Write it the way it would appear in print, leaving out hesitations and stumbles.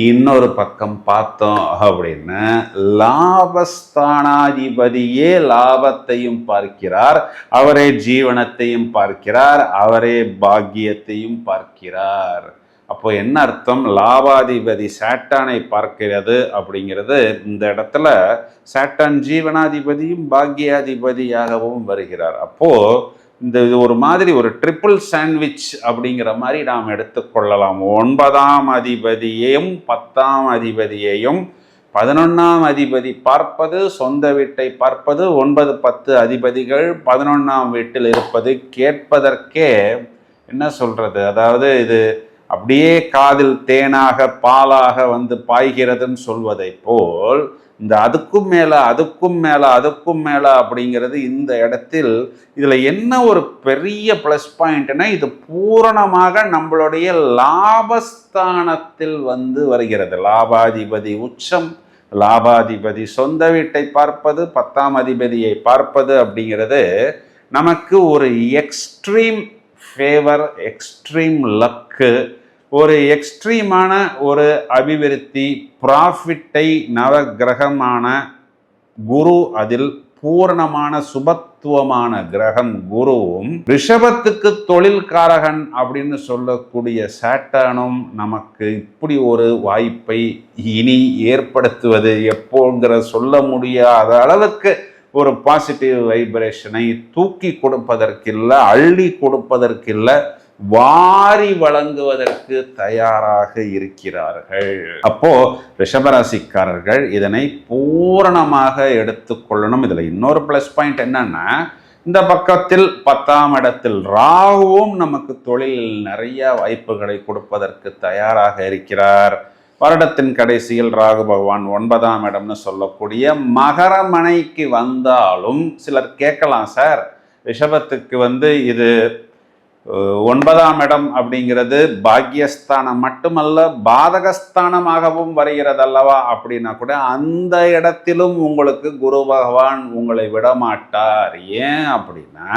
இன்னொரு பக்கம் பார்த்தோம் அப்படின்னா லாபஸ்தானாதிபதியே லாபத்தையும் பார்க்கிறார், அவரே ஜீவனத்தையும் பார்க்கிறார், அவரே பாக்கியத்தையும் பார்க்கிறார். அப்போ என்ன அர்த்தம்? லாபாதிபதி சாட்டானை பார்க்கிறது அப்படிங்கிறது இந்த இடத்துல சாட்டான் ஜீவனாதிபதியும் பாக்கியாதிபதியாகவும் வருகிறார். அப்போ இந்த இது ஒரு மாதிரி ஒரு ட்ரிபிள் சாண்ட்விச் அப்படிங்கிற மாதிரி நாம் எடுத்துக்கொள்ளலாம். 9ஆம் அதிபதியையும் 10ஆம் அதிபதியையும் 11ஆம் அதிபதி பார்ப்பது, சொந்த வீட்டை பார்ப்பது, 9, 10 அதிபதிகள் 11ஆம் வீட்டில் இருப்பது கேட்பதற்கே என்ன சொல்றது, அதாவது இது அப்படியே காதில் தேனாக பாலாக வந்து பாய்கிறதுன்னு சொல்வதை போல் இந்த அதுக்கும் மேல அதுக்கும் மேல அதுக்கும் மேல அப்படிங்கிறது இந்த இடத்தில் இதுல என்ன ஒரு பெரிய பிளஸ் பாயிண்ட்னா, இது பூரணமாக நம்மளுடைய லாபஸ்தானத்தில் வந்து வருகிறது. லாபாதிபதி உச்சம், லாபாதிபதி சொந்த வீட்டை பார்ப்பது, 10ஆம் அதிபதியை பார்ப்பது அப்படிங்கிறது நமக்கு ஒரு எக்ஸ்ட்ரீம் ஃபேவர், எக்ஸ்ட்ரீம் லக்கு, ஒரு எக்ஸ்ட்ரீமான ஒரு அபிவிருத்தி, ப்ராஃபிட்டை நவகிரகமான குரு, அதில் பூரணமான சுபத்துவமான கிரகம் குருவும், ரிஷபத்துக்கு தொழில்காரகன் அப்படின்னு சொல்லக்கூடிய சாட்டானும் நமக்கு இப்படி ஒரு வாய்ப்பை இனி ஏற்படுத்துவது எப்போங்கிற சொல்ல முடியாத அளவுக்கு ஒரு பாசிட்டிவ் வைப்ரேஷனை தூக்கி கொடுப்பதற்கில்லை, அள்ளி கொடுப்பதற்கில்லை, வாரி வழங்குவதற்கு தயாராக இருக்கிறார்கள். அப்போ ரிஷபராசிக்காரர்கள் இதனை பூரணமாக எடுத்துக்கொள்ளணும். இதுல இன்னொரு பிளஸ் பாயிண்ட் என்னன்னா, இந்த பக்கத்தில் 10ஆம் இடத்தில் ராகுவும் நமக்கு தொழிலில் நிறைய வாய்ப்புகளை கொடுப்பதற்கு தயாராக இருக்கிறார். வருடத்தின் கடைசியில் ராகு பகவான் 9ஆம் இடம்னு சொல்லக்கூடிய மகரமனைக்கு வந்தாலும் சிலர் கேட்கலாம், சார் ரிஷபத்துக்கு வந்து இது 9ஆம் இடம் அப்படிங்கிறது பாக்யஸ்தானம் மட்டுமல்ல பாதகஸ்தானமாகவும் வருகிறது அல்லவா அப்படின்னா கூட அந்த இடத்திலும் உங்களுக்கு குரு பகவான் உங்களை விடமாட்டார். ஏன் அப்படின்னா